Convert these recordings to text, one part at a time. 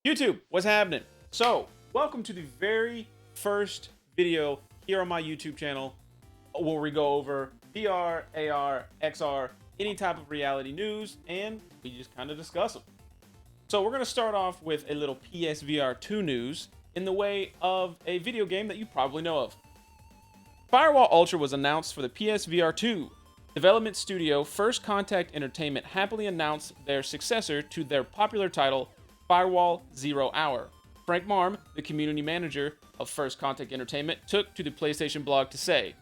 YouTube, what's happening? So, welcome to the very first video here on my YouTube channel where we go over VR, AR, XR, any type of reality news, and we just kind of discuss them. So we're going to start off with a little PSVR 2 news in the way of a video game that you probably know of. Firewall Ultra was announced for the PSVR 2. Development studio First Contact Entertainment happily announced their successor to their popular title, Firewall 0 Hour. Frank Marm, the community manager of First Contact Entertainment, took to the PlayStation blog to say,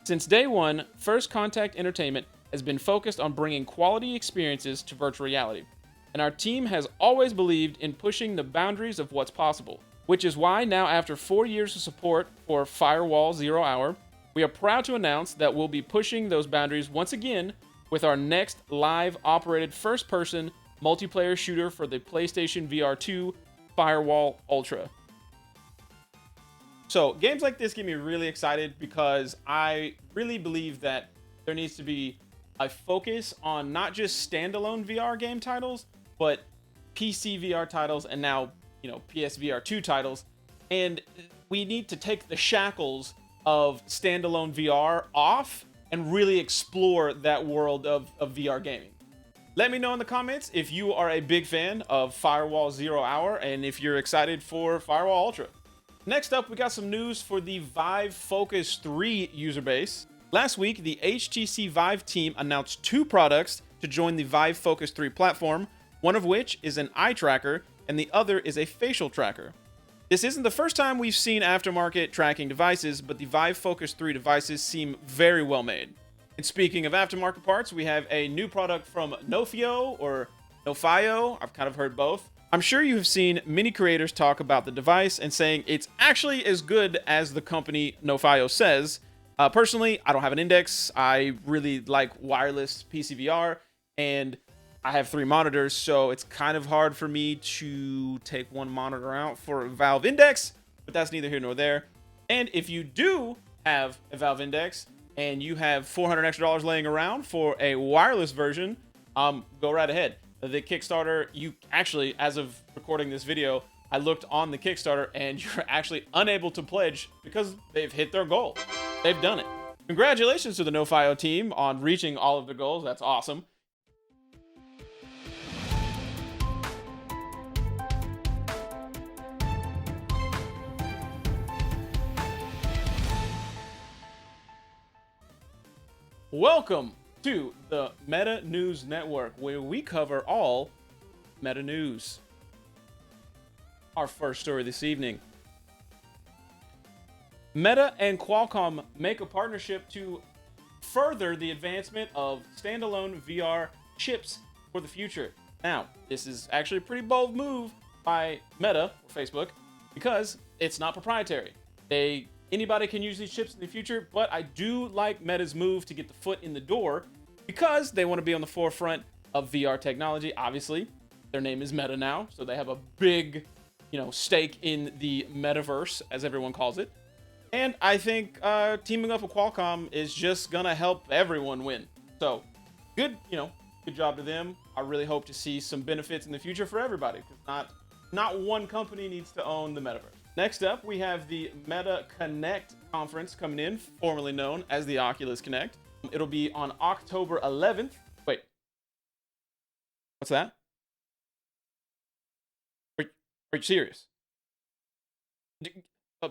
"Since day one, First Contact Entertainment has been focused on bringing quality experiences to virtual reality, and our team has always believed in pushing the boundaries of what's possible, which is why now after 4 years of support for Firewall 0 Hour, we are proud to announce that we'll be pushing those boundaries once again with our next live operated first-person multiplayer shooter for the PlayStation VR 2, Firewall Ultra." So games like this get me really excited because I really believe that there needs to be a focus on not just standalone VR game titles, but PC VR titles and now, PSVR 2 titles. And we need to take the shackles of standalone VR off and really explore that world of VR gaming. Let me know in the comments if you are a big fan of Firewall 0 Hour and if you're excited for Firewall Ultra. Next up, we got some news for the Vive Focus 3 user base. Last week, the HTC Vive team announced 2 products to join the Vive Focus 3 platform, one of which is an eye tracker and the other is a facial tracker. This isn't the first time we've seen aftermarket tracking devices, but the Vive Focus 3 devices seem very well made. And speaking of aftermarket parts, we have a new product from Nofio or Nofio. I've kind of heard both. I'm sure you have seen many creators talk about the device and saying it's actually as good as the company Nofio says. Personally, I don't have an Index. I really like wireless PCVR, and I have 3 monitors, so it's kind of hard for me to take one monitor out for a Valve Index, but that's neither here nor there. And if you do have a Valve Index and you have $400 extra laying around for a wireless version, go right ahead. The Kickstarter, you actually, as of recording this video, I looked on the Kickstarter and you're actually unable to pledge because they've hit their goal. They've done it. Congratulations to the Nofio team on reaching all of their goals. That's awesome. Welcome to the Meta News Network, where we cover all Meta News. Our first story this evening. Meta and Qualcomm make a partnership to further the advancement of standalone VR chips for the future. Now, this is actually a pretty bold move by Meta, or Facebook, because it's not proprietary. Anybody can use these chips in the future, but I do like Meta's move to get the foot in the door because they want to be on the forefront of VR technology. Obviously, their name is Meta now, so they have a big, stake in the metaverse, as everyone calls it. And I think teaming up with Qualcomm is just gonna help everyone win. So, good job to them. I really hope to see some benefits in the future for everybody, because not one company needs to own the metaverse. Next up, we have the Meta Connect conference coming in, formerly known as the Oculus Connect. It'll be on October 11th. Wait, what's that? Are you serious?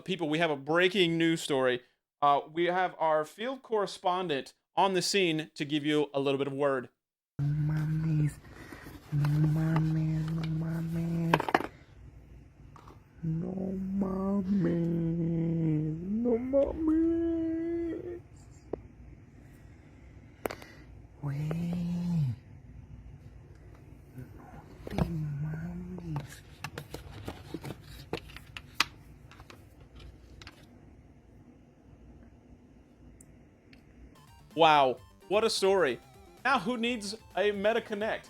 People, we have a breaking news story. We have our field correspondent on the scene to give you a little bit of word. No mames, no mames, no mames. No mames, no mames. Wey, no te mames. Wow, what a story. Now who needs a Meta Connect?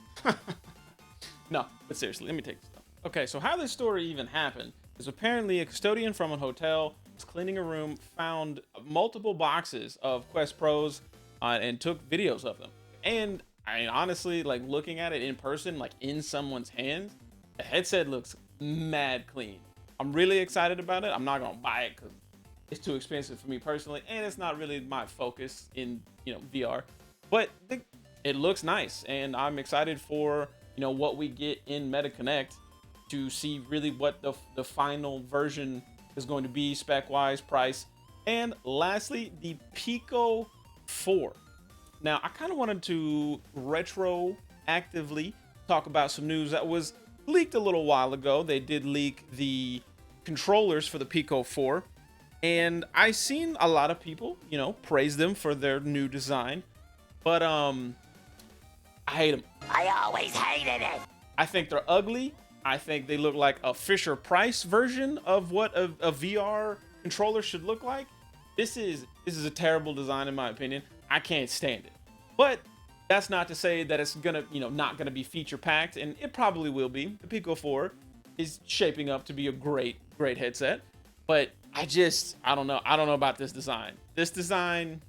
No, but seriously, let me take this stuff. Okay, so how this story even happened is apparently a custodian from a hotel was cleaning a room, found multiple boxes of Quest Pros, and took videos of them. And I mean, honestly, like looking at it in person, like in someone's hands, the headset looks mad clean. I'm really excited about it. I'm not gonna buy it because it's too expensive for me personally, and it's not really my focus in VR. But it looks nice, and I'm excited for what we get in MetaConnect to see really what the final version is going to be spec wise, price, and lastly the Pico 4. Now I kind of wanted to retroactively talk about some news that was leaked a little while ago. They did leak the controllers for the Pico 4, and I seen a lot of people praise them for their new design, but I hate them. I always hated it. I think they're ugly. I think they look like a Fisher Price version of what a VR controller should look like. This is a terrible design in my opinion. I can't stand it. But that's not to say that it's gonna not gonna be feature packed, and it probably will be. The Pico 4 is shaping up to be a great headset, but I don't know about this design. This design,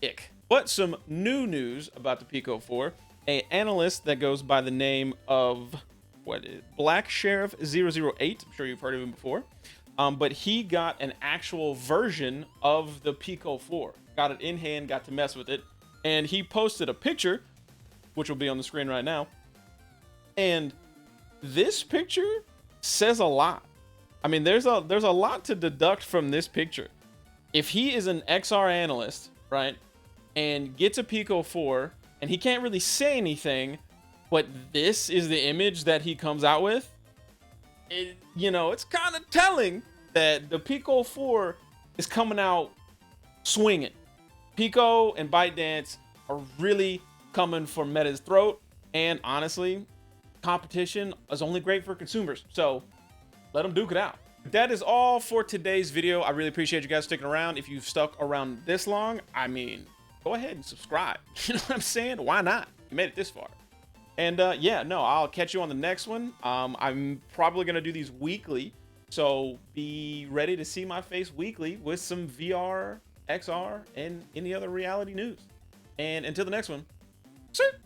ick. But some new news about the Pico 4. An analyst that goes by the name of Black Sheriff 008. I'm sure you've heard of him before. But he got an actual version of the Pico 4. Got it in hand, got to mess with it. And he posted a picture, which will be on the screen right now. And this picture says a lot. I mean, there's a lot to deduct from this picture. If he is an XR analyst, right, and gets a Pico 4, and he can't really say anything, but this is the image that he comes out with, it's kind of telling that the Pico 4 is coming out swinging. Pico and ByteDance are really coming for Meta's throat, and honestly, competition is only great for consumers, so let them duke it out. That is all for today's video. I really appreciate you guys sticking around. If you've stuck around this long, I mean, go ahead and subscribe. You know what I'm saying? Why not? You made it this far. And yeah, no, I'll catch you on the next one. I'm probably gonna do these weekly, so be ready to see my face weekly with some VR, XR, and any other reality news. And until the next one, see ya.